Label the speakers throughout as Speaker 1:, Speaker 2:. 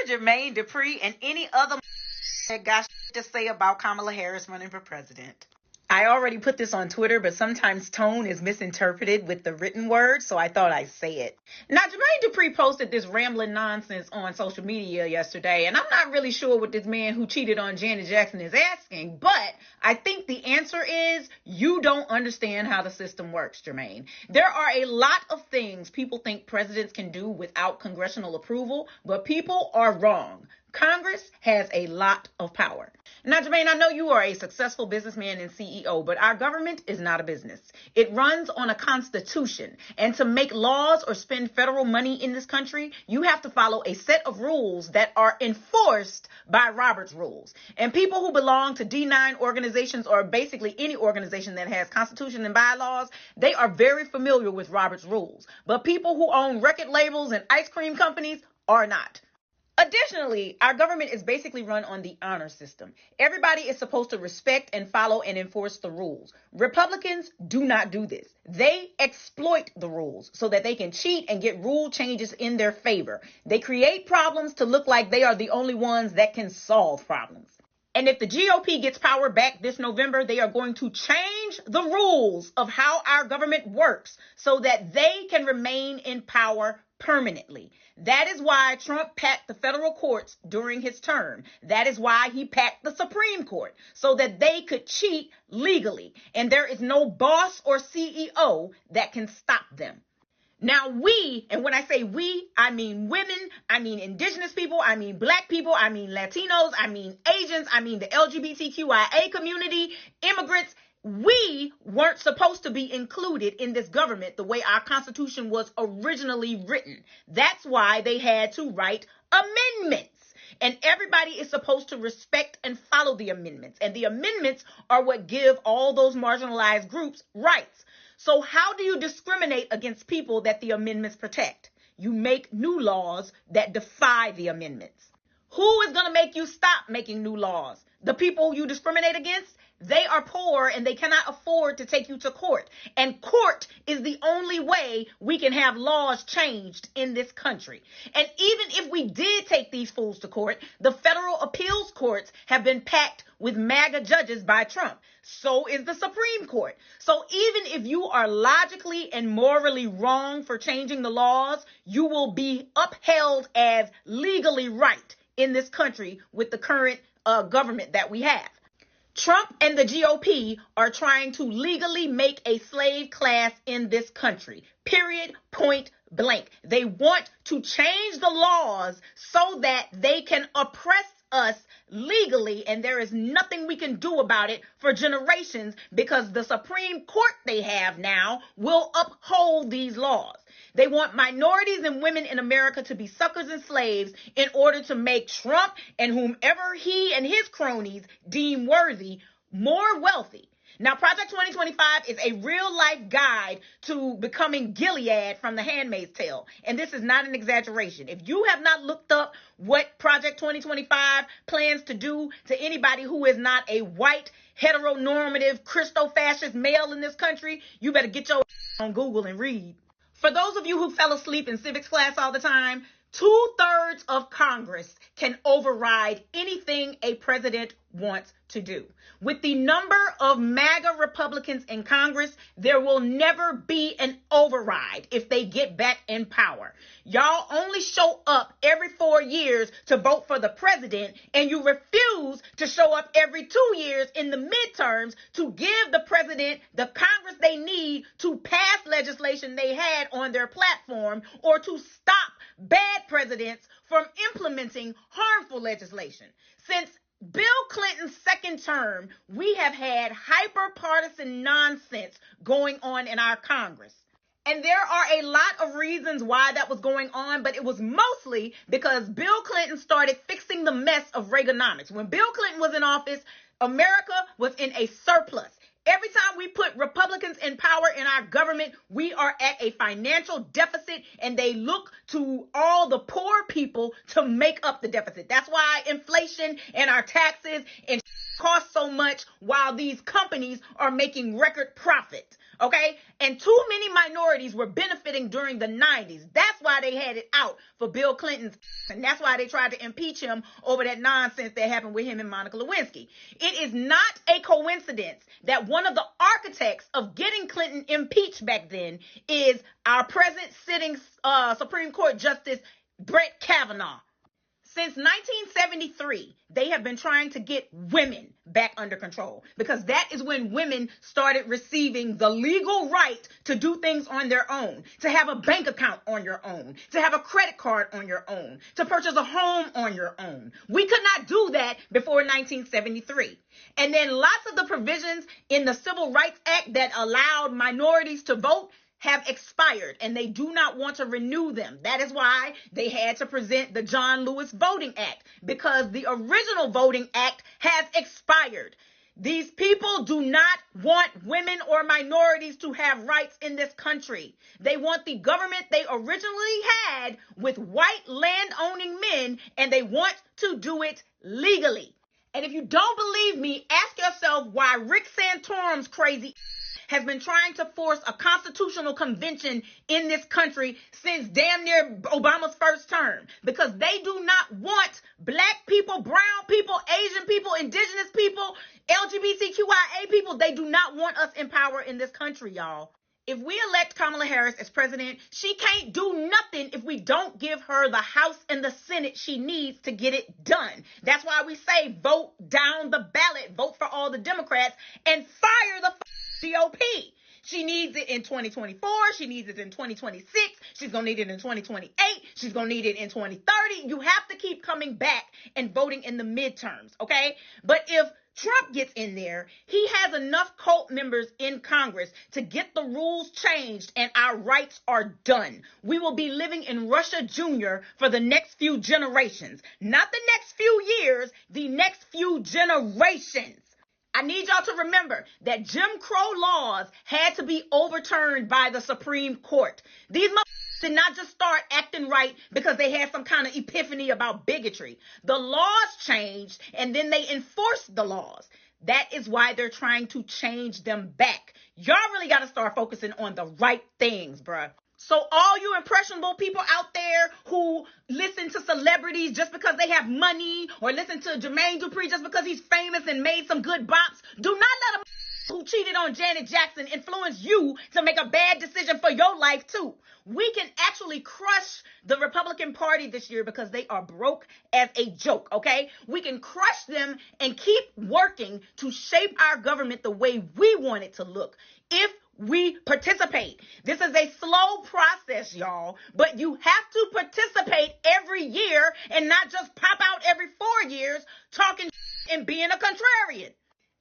Speaker 1: Jermaine Dupri and any other that got to say about Kamala Harris running for president. I already put this on Twitter, but sometimes tone is misinterpreted with the written word, so I thought I'd say it. Now, Jermaine Dupri posted this rambling nonsense on social media yesterday, and I'm not really sure what this man who cheated on Janet Jackson is asking, but I think the answer is you don't understand how the system works, Jermaine. There are a lot of things people think presidents can do without congressional approval, but people are wrong. Congress has a lot of power. Now, Jermaine, I know you are a successful businessman and CEO, but our government is not a business. It runs on a constitution. And to make laws or spend federal money in this country, you have to follow a set of rules that are enforced by Robert's rules. And people who belong to D9 organizations, or basically any organization that has constitution and bylaws, they are very familiar with Robert's rules. But people who own record labels and ice cream companies are not. Additionally, our government is basically run on the honor system. Everybody is supposed to respect and follow and enforce the rules. Republicans do not do this. They exploit the rules so that they can cheat and get rule changes in their favor. They create problems to look like they are the only ones that can solve problems. And if the GOP gets power back this November, they are going to change the rules of how our government works so that they can remain in power permanently. That is why Trump packed the federal courts during his term. That is why he packed the Supreme Court, so that they could cheat legally. And there is no boss or CEO that can stop them. Now we, and when I say we, I mean women, I mean indigenous people, I mean black people, I mean Latinos, I mean Asians, I mean the LGBTQIA community, immigrants. We weren't supposed to be included in this government the way our Constitution was originally written. That's why they had to write amendments. And everybody is supposed to respect and follow the amendments. And the amendments are what give all those marginalized groups rights. So how do you discriminate against people that the amendments protect? You make new laws that defy the amendments. Who is going to make you stop making new laws? The people you discriminate against? They are poor and they cannot afford to take you to court. And court is the only way we can have laws changed in this country. And even if we did take these fools to court, the federal appeals courts have been packed with MAGA judges by Trump. So is the Supreme Court. So even if you are logically and morally wrong for changing the laws, you will be upheld as legally right in this country with the current government that we have. Trump and the GOP are trying to legally make a slave class in this country. Period. Point blank. They want to change the laws so that they can oppress us legally, and there is nothing we can do about it for generations because the Supreme Court they have now will uphold these laws. They want minorities and women in America to be suckers and slaves in order to make Trump and whomever he and his cronies deem worthy more wealthy. Now, Project 2025 is a real-life guide to becoming Gilead from The Handmaid's Tale. And this is not an exaggeration. If you have not looked up what Project 2025 plans to do to anybody who is not a white, heteronormative, Christo-fascist male in this country, you better get your on Google and read. For those of you who fell asleep in civics class all the time, 2/3 of Congress can override anything a president wants to do. With the number of MAGA Republicans in Congress, there will never be an override if they get back in power. Y'all only show up every 4 years to vote for the president, and you refuse to show up every 2 years in the midterms to give the president the Congress they need to pass legislation they had on their platform or to stop bad presidents from implementing harmful legislation. Since Bill Clinton's second term, we have had hyper-partisan nonsense going on in our Congress. And there are a lot of reasons why that was going on, but it was mostly because Bill Clinton started fixing the mess of Reaganomics. When Bill Clinton was in office, America was in a surplus. Every time we put Republicans in power in our government, we are at a financial deficit, and they look to all the poor people to make up the deficit. That's why inflation and our taxes and cost so much while these companies are making record profit. Okay? And too many minorities were benefiting during the 90s. That's why they had it out for Bill Clinton's, and that's why they tried to impeach him over that nonsense that happened with him and Monica Lewinsky. It is not a coincidence that one of the architects of getting Clinton impeached back then is our present sitting Supreme Court Justice Brett Kavanaugh. Since 1973, they have been trying to get women back under control, because that is when women started receiving the legal right to do things on their own, to have a bank account on your own, to have a credit card on your own, to purchase a home on your own. We could not do that before 1973. And then lots of the provisions in the Civil Rights Act that allowed minorities to vote have expired, and they do not want to renew them. That is why they had to present the John Lewis Voting Act, because the original Voting Act has expired. These people do not want women or minorities to have rights in this country. They want the government they originally had with white land-owning men, and they want to do it legally. And if you don't believe me, ask yourself why Rick Santorum's crazy has been trying to force a constitutional convention in this country since damn near Obama's first term, because they do not want black people, brown people, Asian people, indigenous people, LGBTQIA people. They do not want us in power in this country, y'all. If we elect Kamala Harris as president, she can't do nothing if we don't give her the House and the Senate she needs to get it done. That's why we say vote down the ballot, vote for all the Democrats, and fire the GOP. She needs it in 2024. She needs it in 2026. She's going to need it in 2028. She's going to need it in 2030. You have to keep coming back and voting in the midterms, okay? But if Trump gets in there, he has enough cult members in Congress to get the rules changed, and our rights are done. We will be living in Russia Jr. for the next few generations. Not the next few years, the next few generations. I need y'all to remember that Jim Crow laws had to be overturned by the Supreme Court. These motherfuckers did not just start acting right because they had some kind of epiphany about bigotry. The laws changed, and then they enforced the laws. That is why they're trying to change them back. Y'all really got to start focusing on the right things, bruh. So all you impressionable people out there who listen to celebrities just because they have money, or listen to Jermaine Dupri just because he's famous and made some good bops, do not let a who cheated on Janet Jackson influence you to make a bad decision for your life too. We can actually crush the Republican Party this year because they are broke as a joke, okay? We can crush them and keep working to shape our government the way we want it to look if we participate. This is a slow process, y'all, but you have to participate every year and not just pop out every 4 years talking and being a contrarian.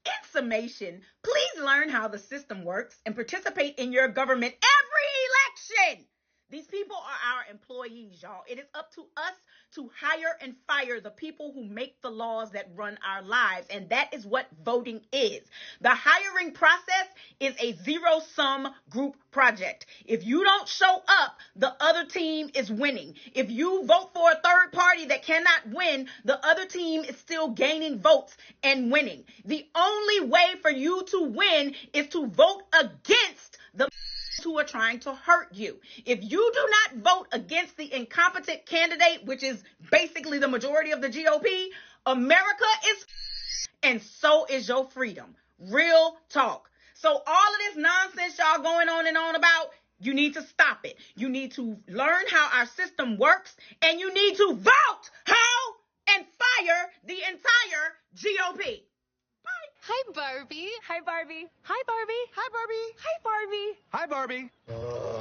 Speaker 1: In summation, please learn how the system works and participate in your government every election. These people are our employees, y'all. It is up to us to hire and fire the people who make the laws that run our lives, and that is what voting is. The hiring process is a zero-sum group project. If you don't show up, the other team is winning. If you vote for a third party that cannot win, the other team is still gaining votes and winning. The only way for you to win is to vote against the who are trying to hurt you. If you do not vote against the incompetent candidate, which is basically the majority of the GOP, America is and so is your freedom. Real talk. So all of this nonsense y'all going on and on about, you need to stop it. You need to learn how our system works, and you need to vote how and fire the entire GOP.
Speaker 2: Hi, Barbie.
Speaker 3: Hi, Barbie.
Speaker 2: Hi, Barbie.
Speaker 3: Hi, Barbie.
Speaker 2: Hi, Barbie.
Speaker 3: Hi, Barbie.